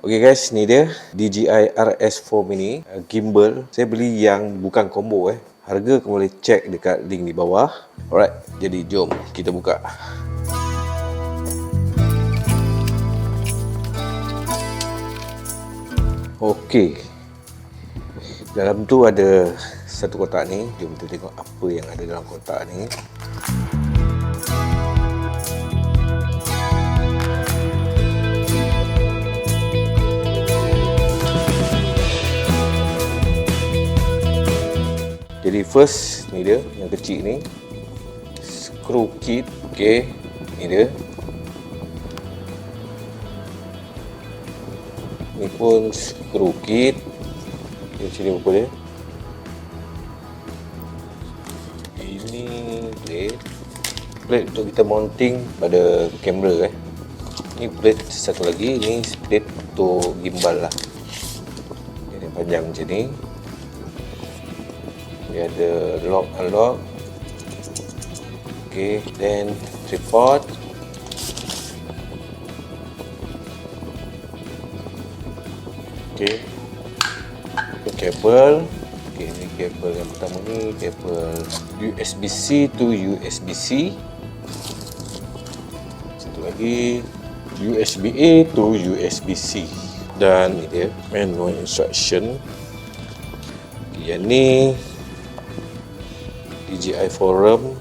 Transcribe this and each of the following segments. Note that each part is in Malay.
Okay guys, ni dia DJI RS4 Mini gimbal. Saya beli yang bukan combo Harga kamu boleh check dekat link di bawah. Alright, jadi jom kita buka. Okay, dalam tu ada satu kotak ni. Jom kita tengok apa yang ada dalam kotak ni. Jadi first ni dia yang kecil ni, screw kit. Okay, ni dia. Ni pun screw kit. Okay, sini apa dia? Ini plate untuk kita mounting pada kamera Ni plate satu lagi, ni plate untuk gimbal lah. Ini panjang macam ni. Dia ada lock unlock. Okay, then tripod. Okay, kabel. Okay, ni kabel yang pertama ni, kabel USB-C to USB-C. Satu lagi USB-A to USB-C. Dan ni dia manual instruction. Okay, yang ni DJI forum.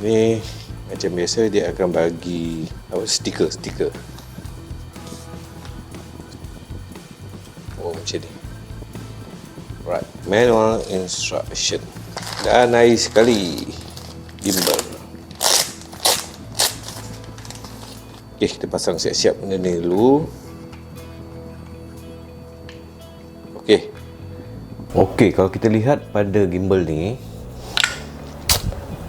Ni macam biasa dia akan bagi stiker. Oh, macam ni. Right, manual instruction. Dan nice sekali gimbal. Okay, kita pasang siap-siap benda ni dulu. Okey, kalau kita lihat pada gimbal ni,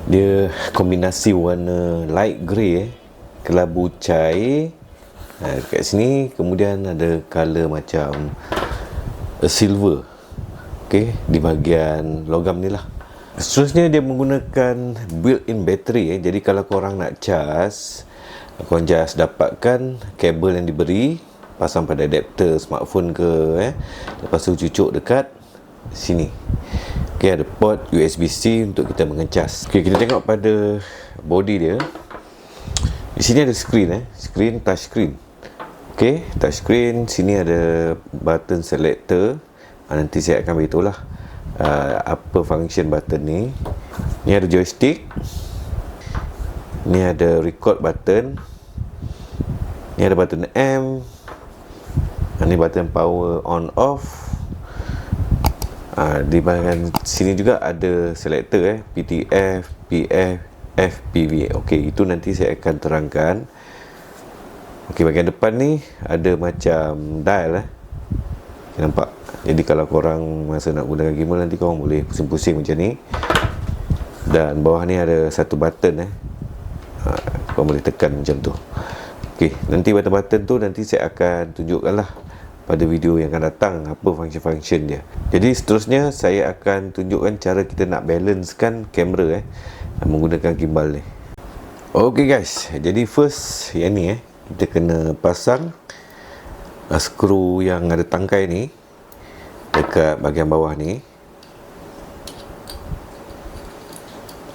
dia kombinasi warna light grey kelabu cair. Dekat sini kemudian ada color macam silver. Okey, di bahagian logam ni lah. Seterusnya dia menggunakan built-in battery Jadi kalau korang nak charge, korang just dapatkan kabel yang diberi, pasang pada adapter smartphone ke lepas tu cucuk dekat sini. Okay, ada port USB-C untuk kita mengecas. Okay, kita tengok pada body dia. Di sini ada screen screen touch screen. Okay, touch screen. Sini ada button selector. Nanti saya akan beritahu lah apa function button ni. Ni ada joystick. Ni ada record button. Ni ada button M. Ni button power on off. Di bahagian sini juga ada selector PTF, PF, FPV. Okey, itu nanti saya akan terangkan. Okey, bahagian depan ni ada macam dial nampak. Jadi kalau korang masa nak gunakan gimbal, nanti korang boleh pusing-pusing macam ni. Dan bawah ni ada satu button korang boleh tekan macam tu. Okey, nanti button-button tu nanti saya akan tunjukkan lah pada video yang akan datang apa function-function dia. Jadi seterusnya saya akan tunjukkan cara kita nak balancekan kamera menggunakan gimbal ni. Okay guys, jadi first yang ni kita kena pasang skru yang ada tangkai ni dekat bahagian bawah ni.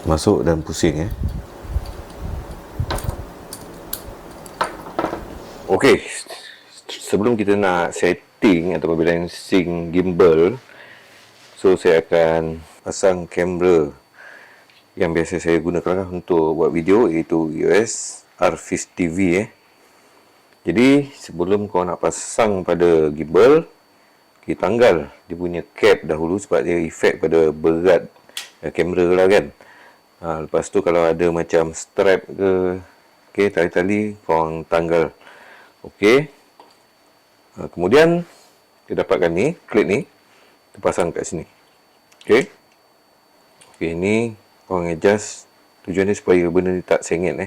Masuk dan pusing Okay, sebelum kita nak setting atau balancing gimbal, so saya akan pasang kamera yang biasa saya gunakan untuk buat video, iaitu EOS R50V Jadi sebelum kau nak pasang pada gimbal, kita tanggal dia punya cap dahulu sebab dia efek pada berat kamera lah kan. Lepas tu kalau ada macam strap ke tali-tali, korang tanggal. Okey. Kemudian kita dapatkan ni, klip ni, kita pasang kat sini. Okey. Okey, ni korang adjust. Tujuan dia supaya benda ni tak sengit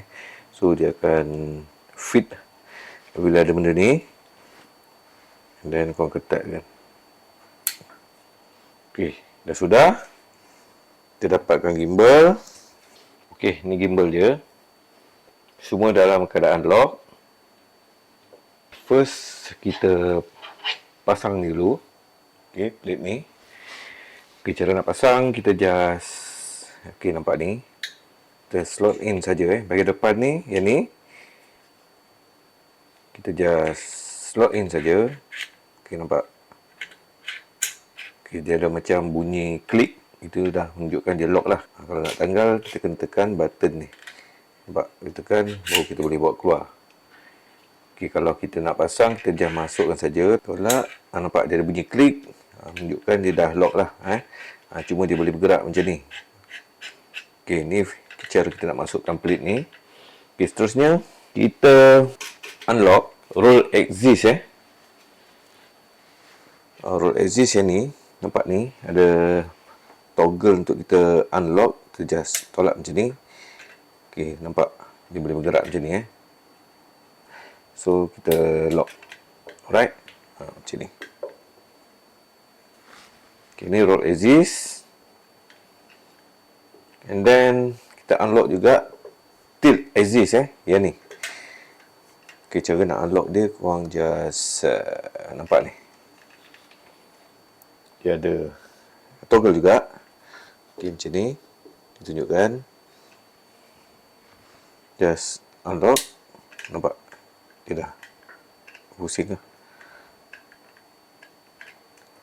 So dia akan fit apabila ada benda ni. Dan korang ketatkan. Okey, dah sudah. Kita dapatkan gimbal. Okey, ni gimbal dia. Semua dalam keadaan lock. first kita pasang dulu. Okay, plate ni. Okay, cara nak pasang kita just, okay, nampak ni, kita slot in saja. Bahagian depan ni, yang ni kita just slot in saja. Okay, nampak. Okay, dia ada macam bunyi klik, itu dah menunjukkan dia lock lah. Kalau nak tanggal, kita kena tekan button ni. Nampak, kita tekan, baru kita boleh bawa keluar. Okay, kalau kita nak pasang, kita just masukkan saja. Tolak, nampak dia ada bunyi klik, menunjukkan dia dah lock lah. Cuma dia boleh bergerak macam ni. Okay, ni cara kita nak masukkan plate ni. Okay, seterusnya kita unlock roll axis. Roll axis yang ni, nampak ni ada toggle untuk kita unlock. Kita just tolak macam ni. Okay, nampak dia boleh bergerak macam ni. So kita lock. Alright, macam ni. Okay, ni roll axis. And then kita unlock juga tilt axis yang ni. Okay, cara nak unlock dia korang just nampak ni. Dia ada toggle juga. Okay, macam ni. Dia tunjukkan. Just unlock. Nampak? Dia dah pusing lah.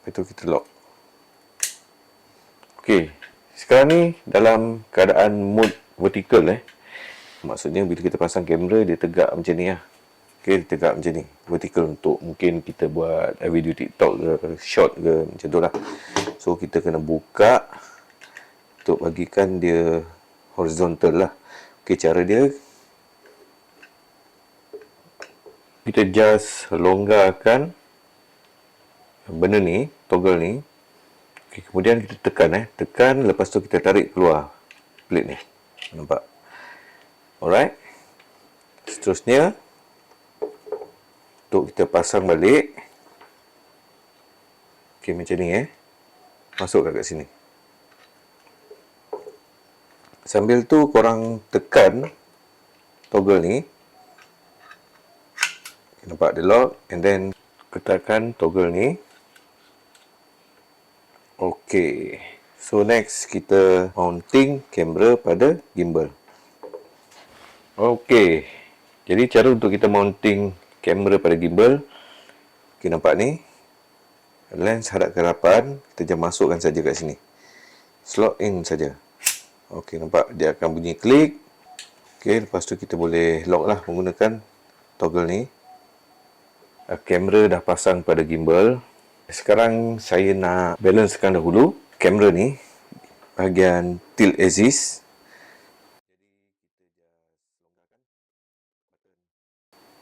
Lepas tu kita lock. Okay, sekarang ni dalam keadaan mode vertical. Maksudnya bila kita pasang kamera, dia tegak macam ni lah. Okay, dia tegak macam ni. Vertical untuk mungkin kita buat video TikTok ke, short ke, macam tu lah. So, kita kena buka untuk bagikan dia horizontal lah. Okay, cara dia, kita just longgarkan benda ni, toggle ni. Okay, kemudian kita tekan. Tekan, lepas tu kita tarik keluar plate ni. Nampak? Alright. Seterusnya, untuk kita pasang balik. Okay, macam ni. Masukkan kat sini. Sambil tu, korang tekan toggle ni. Okay, nampak dia lock. And then, tekan toggle ni. Okay, so next kita mounting kamera pada gimbal. Okay, jadi cara untuk kita mounting kamera pada gimbal. Okay, nampak ni lens hadap ke hadapan, kita je masukkan saja kat sini, slot in saja. Okay, nampak dia akan bunyi klik. Okay, lepas tu kita boleh lock lah menggunakan toggle ni. Kamera dah pasang pada gimbal. Sekarang saya nak balancekan dahulu kamera ni bahagian tilt axis.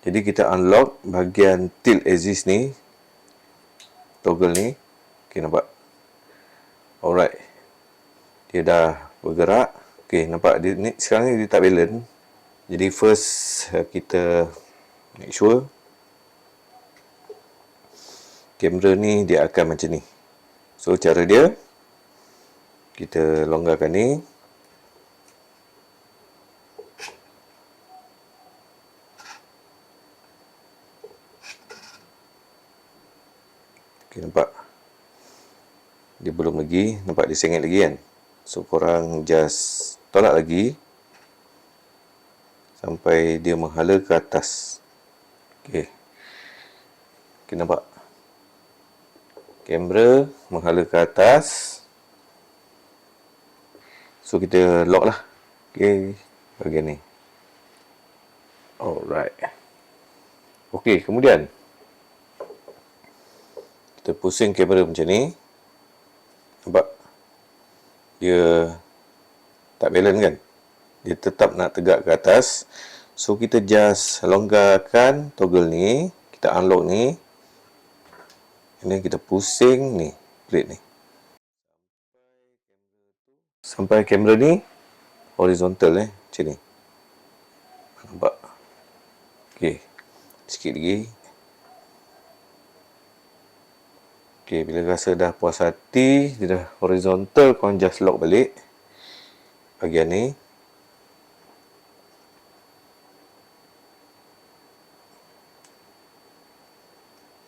Jadi kita unlock bahagian tilt axis ni, toggle ni. Okay, nampak? Alright, dia dah bergerak. Okay, nampak dia ni, sekarang ni dia tak balance. Jadi first kita make sure kamera ni dia akan macam ni. So cara dia, kita longgarkan ni. Okay, nampak dia belum lagi, nampak dia sengit lagi kan. So korang just tolak lagi sampai dia menghala ke atas. Okay, okay, nampak kamera menghala ke atas. So kita lock lah. Okay, bahagian ni. Alright. Okay, kemudian kita pusing kamera macam ni. Nampak? Dia tak balance kan? Dia tetap nak tegak ke atas. So kita just longgarkan toggle ni. Kita unlock ni. Dan kita pusing ni, plate ni. Sampai kamera ni horizontal macam ni. Nampak? Okey. Sikit lagi. Okey, bila rasa dah puas hati, dia dah horizontal, korang just lock balik bahagian ni.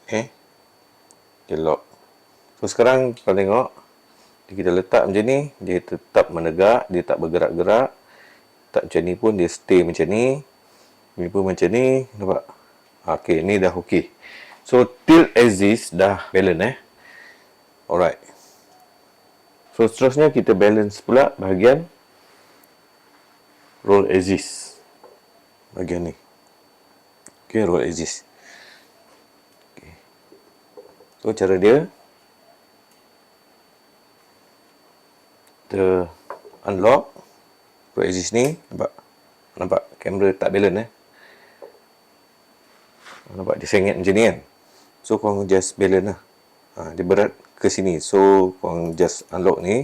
Dia lock. So sekarang kalau tengok, kita letak macam ni, dia tetap menegak, dia tak bergerak-gerak. Tak macam ni pun dia stay macam ni. Ni pun macam ni, nampak? Okey, ni dah okey. So tilt axis dah balance Alright. So seterusnya kita balance pula bahagian roll axis. Bahagian ni. Okey, roll axis. Okay. So cara dia, kita unlock roll axis ni, nampak kamera tak balance nampak dia sengit macam ni kan. So korang just balance lah. Dia berat ke sini, so korang just unlock ni,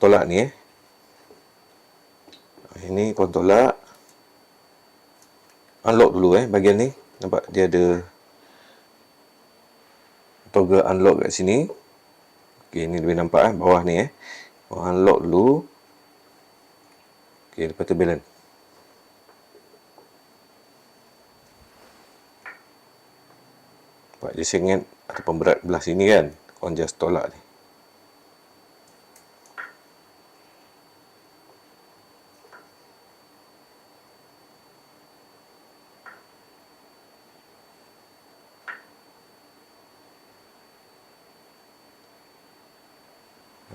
tolak ni ini korang tolak, unlock dulu bahagian ni, nampak dia ada toggle unlock kat sini. Okey, ni lebih nampak bawah ni unlock dulu. Okey, lepas tu balance. Nampak dia sengit ataupun berat belah sini kan, korang just tolak ni.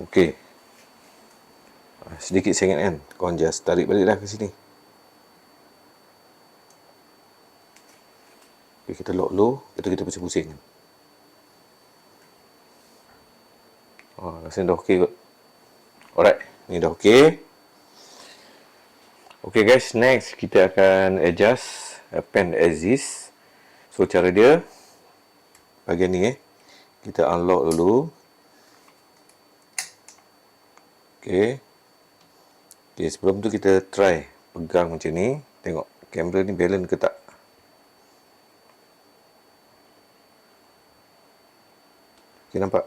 Okey. Sedikit sengit kan, korang just tarik balik dah ke sini. Okay, kita lock dulu, lepas tu kita pusing-pusing. Rasanya dah okey kot. Alright, ni dah okey. Okay guys, next kita akan adjust pen axis. So cara dia, bahagian ni kita unlock dulu. Okay. Okay, sebelum tu kita try pegang macam ni. Tengok kamera ni balance ke tak. Okay, nampak?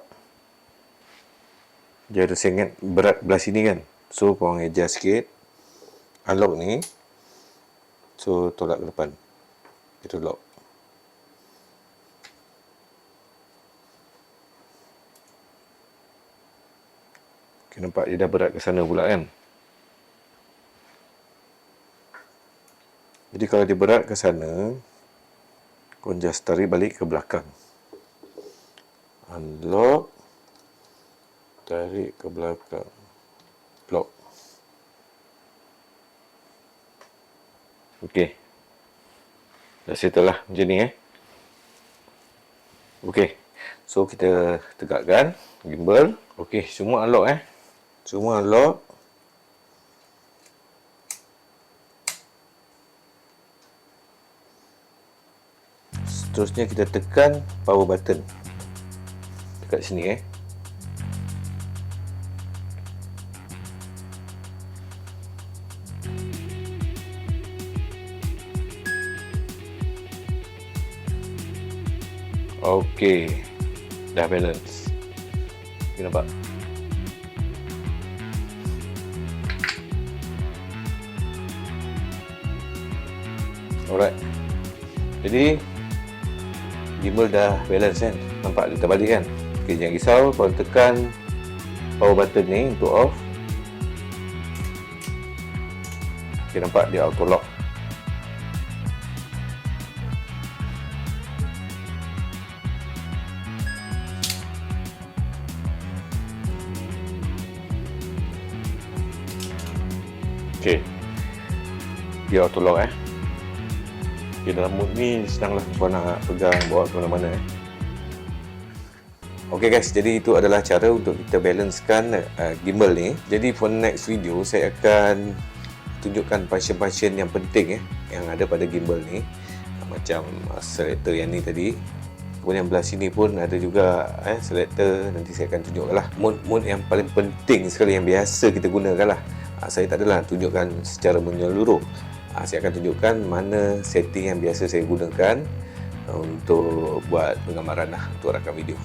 Dia ada sengit berat belah sini kan. So, korang adjust sikit. Unlock ni. So, tolak ke depan. Kita lock. Okay, nampak dia dah berat ke sana pula kan. Jadi, kalau dia berat ke sana, korang just tarik balik ke belakang. Unlock, tarik ke belakang, lock. Okey, dah settle lah macam ni Okey, so kita tegakkan gimbal. Okey, semua unlock semua unlock. Seterusnya kita tekan power button dekat sini Okey, dah balance. Okay, nampak? Alright. Jadi gimbal dah balance kan? Nampak dia terbalik kan? Okay, jangan risau, korang tekan power button ni untuk off. Okay, nampak dia auto lock. Okay, dia auto lock Okay, dalam mode ni senanglah kau nak pegang bawa ke mana-mana Okay guys, jadi itu adalah cara untuk kita balancekan gimbal ni. Jadi for next video saya akan tunjukkan function-function yang penting yang ada pada gimbal ni. Macam selector yang ni tadi. Kemudian belah sini pun ada juga selector, nanti saya akan tunjukkanlah mode-mode yang paling penting sekali yang biasa kita gunakan lah. Saya tak adalah tunjukkan secara menyeluruh. Saya akan tunjukkan mana setting yang biasa saya gunakan untuk buat penggambaran lah, untuk rakam video.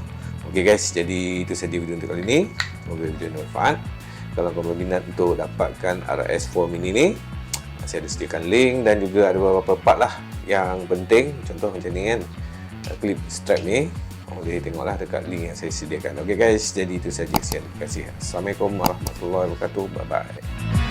Ok guys, jadi itu saja video untuk kali ini. Semoga video ini bermanfaat. Kalau korang berminat untuk dapatkan RS4 mini ni, saya ada sediakan link dan juga ada beberapa part lah yang penting. Contoh macam ni kan, klip strap ni. Boleh tengoklah dekat link yang saya sediakan. Okey guys, jadi itu saja. Terima kasih. Assalamualaikum warahmatullahi wabarakatuh. Bye bye.